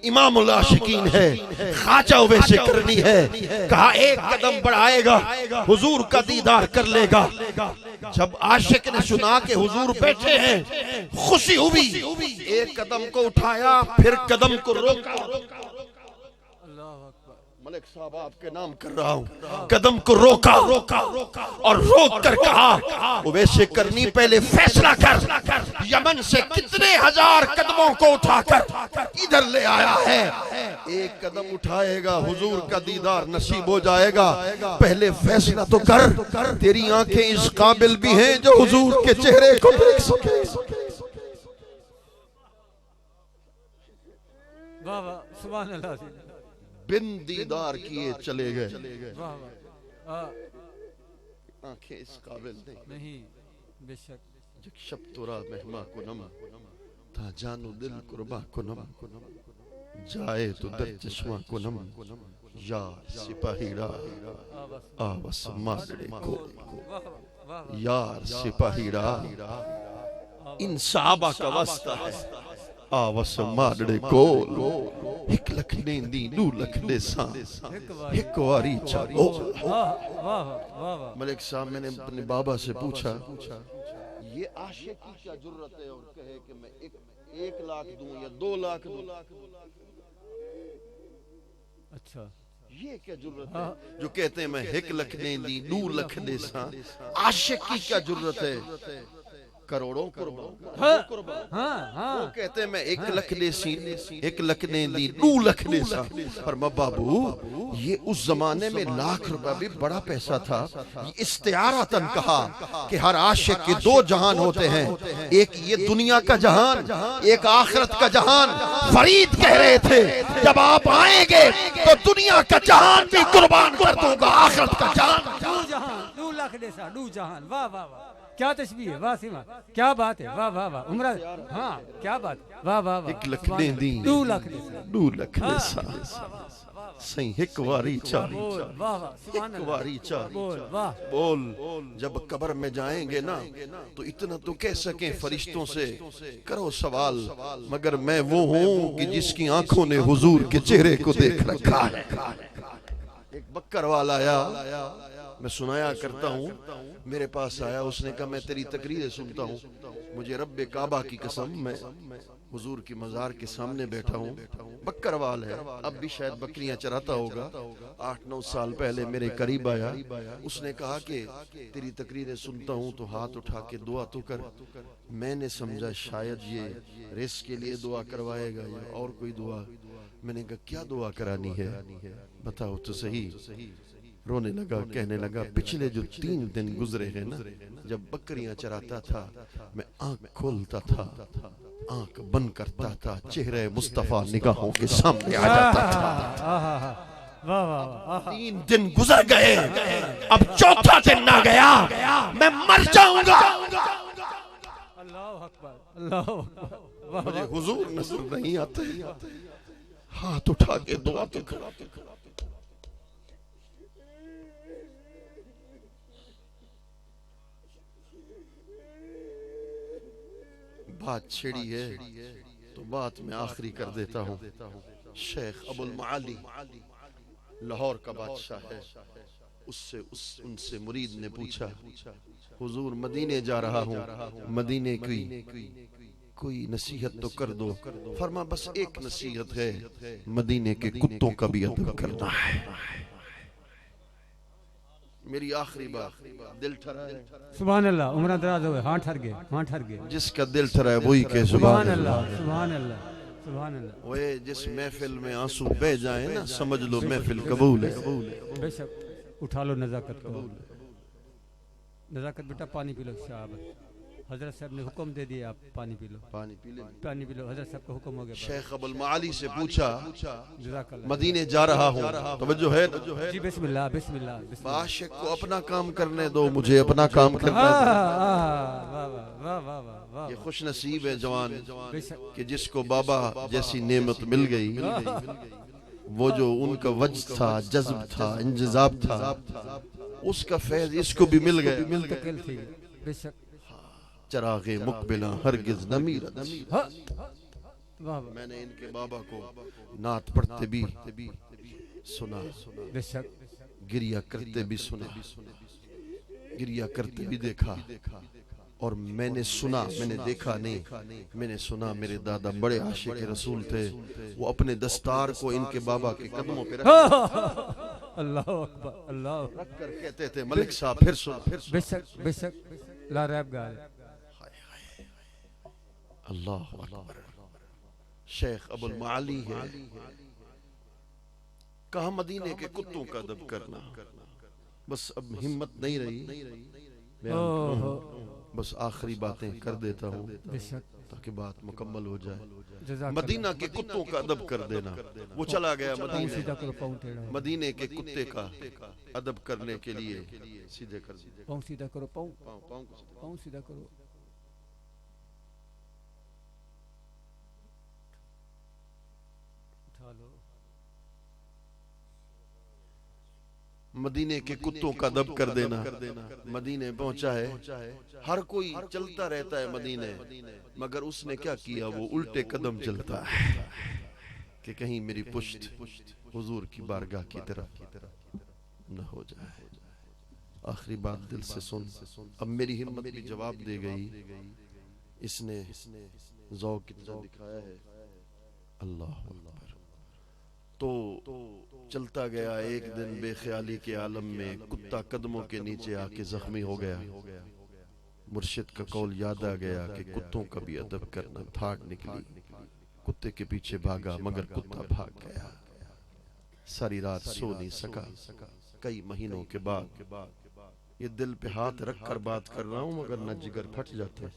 इमामुल आशिकीन है ख्वाजा उवैस करनी है। कहा 1 कदम बढ़ाएगा हुजूर का दीदार कर लेगा। जब आशिक ने सुना कि हुजूर बैठे हैं खुशी हुई 1 कदम को उठाया फिर कदम को रोका। मलिक साहब आपके नाम कर रहा हूँ कदम को रोका और रोक कर कहा उवैस करनी पहले फैसला कर यमन से कितने 1000 कदमों को उठाकर इधर ले आया है। 1 कदम उठाएगा हुजूर का दीदार नसीब हो जाएगा। पहले फैसला तो कर तेरी आंखें इस काबिल भी हैं जो हुजूर के चेहरे को देख सके। वाह वाह सुभान अल्लाह बिन दीदार किए चले गए। आंखें इस काबिल नहीं बेशक शब तोरा मेहमा को नम था जानू दिल कुर्बा को नम जाए तो दर चश्मा को नम या सिपाहीरा आवास मागड़े को यार सिपाहीरा इन साहबा का वास्ता है आवस माडड़े कोल हिक लख दी दू लख दे सा हिक वारी चालो। वाह वाह वाह वाह। मलिक साहब मैंने अपने बाबा से पूछा ये आशिकी क्या जरूरत है और कहे कि मैं एक लाख दूं या 2 लाख दूं। अच्छा ये क्या जरूरत है जो कहते हैं मैं 1 लख ने दी 2 लख दे सा। आशिकी क्या जरूरत है करोड़ों कुर्बान। हाँ वो कहते हैं मैं 1 लख दे सी 1 लख ने दी 2 लख दे सा। पर बाबू ये उस जमाने में लाख रुपया भी बड़ा पैसा था। ये इस्तियारतन कहा कि हर आशिक के 2 जहान होते हैं, एक ये दुनिया का जहान, एक आखिरत का जहान। फरीद कह रहे थे जब आप आएंगे तो दुनिया का जहान भी कुर्बान कर दूंगा, आखिरत का जहान। 2 जहान 2 लाख देसा 2 जहान। वाह वाह वाह क्या तस्बीह है, वाह सीमा क्या बात है, वाह वाह वाह उम्र। हाँ क्या बात, वाह वाह वाह। 1 लख ने दी 2 लाख देसा 2 लख दे सा सही हिक वारी चारी वाह वाह सुभान हिक अल्लाह। वारी चारी बोल वाह बोल। जब कब्र में जाएंगे ना तो इतना तो कह सकें फरिश्तों से करो सवाल, मगर मैं वो हूँ कि जिसकी आंखों ने हुजूर के चेहरे को देख रखा है। एक बक्कर वाला आया, मैं सुनाया करता हूँ, मेरे पास आया, उसने कहा मैं तेरी तकरीरें सुनता हूँ, मुझे रब्बे काबा की कसम मैं हुजूर की मजार के सामने बैठा हूँ। बकरवाल है, अब भी शायद बकरियां चराता होगा। 8-9 साल पहले मेरे करीब आया, उसने कहा कि तेरी तकरीरें सुनता हूँ तो हाथ उठा के दुआ तो कर। मैंने समझा शायद ये रेस के लिए दुआ करवाएगा या और कोई दुआ। मैंने कहा क्या दुआ करानी है बताओ तो सही। रोने लगा, कहने लगा पिछले जो 3 दिन गुजरे हैं ना, जब बकरियां चराता था मैं आंख खोलता था, आंख बंद करता था, चेहरे मुस्तफा निगाहों के सामने आ जाता था। वाह वाह 3 दिन गुजर गए, अब 4था दिन ना गया, मैं मर जाऊंगा। अल्लाह अकबर अल्लाह अकबर। मुझे हुजूर नजर नहीं आते, हाथ उठा के दुआ तो करा। बात छिड़ी है तो बात मैं आखिरी कर देता हूँ। शेख अबुल माली लाहौर का बादशाह है, उनसे मुरीद ने पूछा हुजूर मदीने जा रहा हूँ, मदीने की कोई नसीहत तो कर दो। फरमा बस एक नसीहत है, मदीने के कुत्तों का भी अदब करना है। मेरी आखिरी बात, दिल ठहरा है सुभान अल्लाह। उम्र दराज हुए, हाँ ठहर गए, हाँ ठहर गए। जिसका दिल ठहरा है वही के सुभान अल्लाह सुभान अल्लाह सुभान अल्लाह। वे जिस महफिल में आंसू बह जाए ना, समझ लो महफिल कबूल है। बेशक उठा लो नजाकत को। नजाकत बेटा पानी पी लो। शाबाश, हजरत साहब ने हुक्म दे दिया, आप पानी पी लो, पानी पी ले। पानी पी लो। हजरत साहब का हुक्म हो गया। शेख अबुल माली से पूछा जज़ाकल्लाह। मदीने जा रहा हूँ, तवज्जो है जी बिस्मिल्लाह बिस्मिल्लाह बिस्मिल्लाह। आशिक को अपना काम करने दो, मुझे अपना काम करना वाह दो। वाह वाह वाह वाह वाह। ये खुश नसीब है जवान बेशक कि जिसको बाबा जैसी नेमत मिल गई। वो जो उनका वज्द था, जज्ब था, इंजज़ाब था, उसका फैज इसको भी मिल गया। मुंतकिल थी। बेशक चरागे मुकबिला हरगिज न मीरत। हाँ वाह वाह मैंने इनके बाबा को नात पढ़ते भी सुना, बेशक गिरिया करते भी सुना, गिरिया करते भी देखा। और मैंने सुना, मैंने देखा नहीं, मैंने सुना मेरे दादा बड़े आशिक रसूल थे। वो अपने दस्तार को इनके बाबा के कदमों पे रख अल्लाह अकबर अल्लाह। कर कहते थे मलिक साहब फिर सुना, फिर सुना। बेशक बेशक ला रैब गा रहे। अल्लाह अकबर। शेख अबुल माली है, कहा मदीने के कुत्तों का अदब करना। बस अब हिम्मत नहीं रही, बस आखिरी बातें कर देता हूँ बेशक ताकि बात मुकम्मल हो जाए। जज़ाकल्लाह। मदीना के कुत्तों का अदब कर देना। वो चला गया पाँव मदीने, सीधा करो, पाँव टेढ़ा। मदीने के कुत्ते का अदब करने के लिए सीधे कर दिए पाँव सीधा करो, पाँव पाँव को सीधे। पाँव सीधा करो। उठा लो। मदीने के कुत्तों का दब कर देना। मदीने पहुंचा है, हर कोई चलता रहता है मदीने, मगर उसने क्या किया, वो उल्टे कदम चलता है कि कहीं मेरी पुश्त हुजूर की बारगाह की तरफ न हो जाए। आखिरी बात दिल से सुन, अब मेरी हिम्मत भी जवाब दे गई। इसने ज़ौक़ कितना दिखाया है, अल्लाह अकबर। तो चलता गया, एक दिन बेख्याली के आलम में कुत्ता कदमों के नीचे आके जख्मी हो गया। मुर्शिद का कौल याद आ गया कि कुत्तों का भी अदब करना। भाग निकली, कुत्ते के पीछे भागा, मगर कुत्ता भाग गया। सारी रात सो नहीं सका। कई महीनों के बाद ये दिल पे हाथ रख कर बात कर रहा हूँ, मगर न जिगर फट जाते,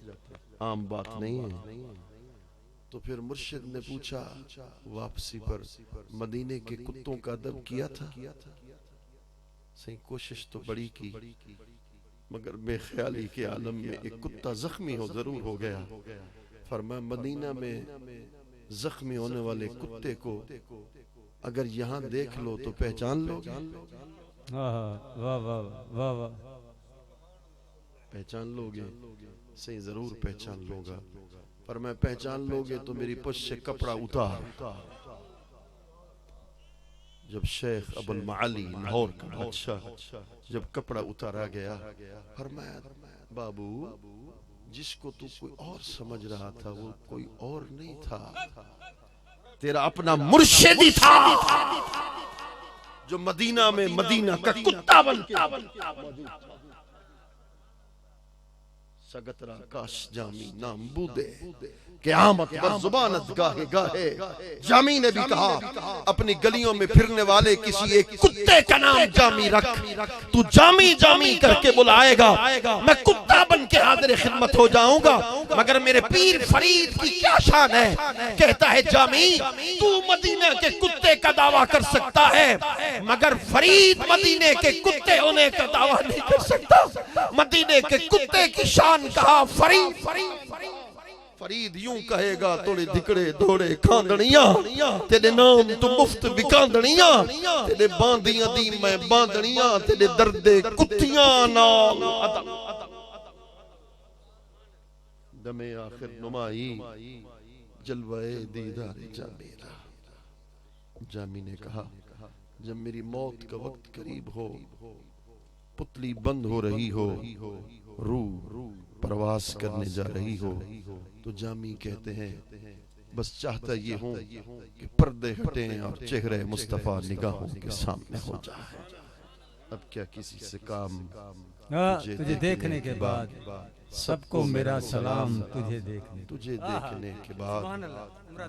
आम बात नहीं है। तो फिर मुर्शिद ने पूछा, वापसी पर मदीने के कुत्तों का अदब किया था? सही कोशिश तो बड़ी की, मगर बेख्याली के आलम में एक कुत्ता जख्मी हो जरूर हो गया। फरमाया मदीना में जख्मी होने वाले कुत्ते को अगर यहाँ देख लो तो पहचान लोगे? वाह वाह वाह वाह, पहचान लोगे? सही जरूर पहचान लोगा। पर मैं पहचान लोगे तो मेरी पुश्त से कपड़ा उतार। जब शेख अबुल माली लाहौर का बादशाह, जब कपड़ा उतारा गया, फरमाया बाबू जिसको तू कोई और समझ रहा था वो कोई और नहीं था, तेरा अपना मुर्शिद ही था, जो मदीना में मदीना का कुत्ता बन के सगतरा काश जामी नाम बूदे क़यामत पर जुबानत गाहे गाहे। जामी ने भी कहा अपनी गलियों में फिरने वाले किसी एक कुत्ते का नाम जामी रख, तू जामी जामी करके बुलाएगा, मैं कुत्ता बन के हाजिर खिदमत हो जाऊंगा। मगर मेरे पीर फरीद की क्या शान है, कहता है जामी तू मदीना के कुत्ते का दावा कर सकता है, मगर फरीद मदीने के कुत्ते होने का दावा नहीं कर सकता। मदीने के कुत्ते की शान कहा फरीद। फरीद यूं कहेगा, थोड़े धिकड़े दौड़े खांदनिया, तेरे नाम तू मुफ्त बिकांदनिया, तेरे बांधियां दी मैं बांधनिया, तेरे दर्दे कुत्तियां नाल दमे आखिर नुमाई जलवाए दीदार जामीरा। जामी ने कहा जब मेरी मौत का वक्त करीब हो, पुतली बंद हो रही हो, रूह प्रवास करने जा रही हो, तो जामी कहते हैं बस चाहता ये हूँ कि पर्दे हटें और चेहरे मुस्तफा निगाहों के सामने हो जाए। अब क्या किसी से काम, तुझे देखने के बाद सबको मेरा सलाम, तुझे देखने के बाद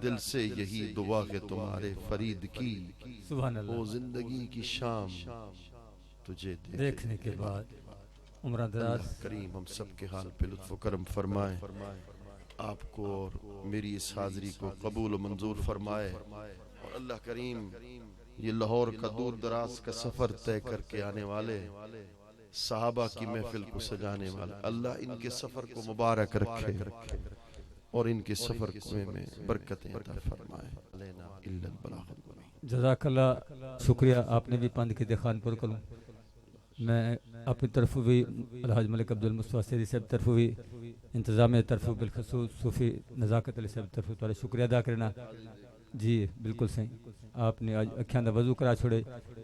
दिल से यही दुआ है तुम्हारे फरीद की, ओ जिंदगी की शाम तुझे देखने के बाद। उम्र दराज करीम हम सब के हाल पे लुत्फ़ करम फरमाए, आपको और मेरी इस हाज़री को कबूल और मंजूर फरमाए। और अल्लाह करीम ये लाहौर का दूर दराज का सफर तय करके आने वाले सहाबा की महफिल को सजाने वाले, अल्लाह इनके सफर को मुबारक रखे और इनके सफर में बरकतें अता फरमाए। जज़ाकल्लाह, शुक्रिया। आपने भी पंद की खानपुर करूँ, मैं अपनी तरफ भी अलहाज मलिक अब्दुल मुस्तफा सैदी साहब तरफ भी इंतज़ाम तरफ बिलखसूस सूफ़ी नज़ाकत अली साहब तरफ तुम्हारा शुक्रिया अदा करना जी। बिल्कुल सही, आपने आज अखियां दा वजू करा छोड़े,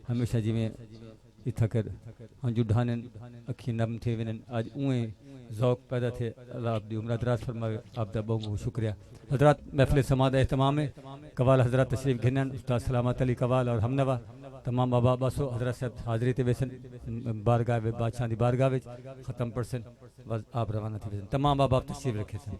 हमेशा जिमें इथा कर हंजू ढानन अखी नम थे वनन, आज उएं ज़ौक़ पैदा थे। अल्लाह आपकी उम्र दराज फरमावे, आपका बहुत बहुत शुक्रिया। हज़रात महफ़िल समाद एहतमाम में कवाल हज़रत तशरीफ़ घिनन, उस्ताद सलामत अली कवाल और हमनवा तमाम बाबा बसो हज़रत साहब हाज़री ते वेसन बारगाह बादशाह की बारगाह ख़त्म पढ़सन, बस आप रवाना थी वेसन। तमाम बाबा तशरीफ़ रखे सन।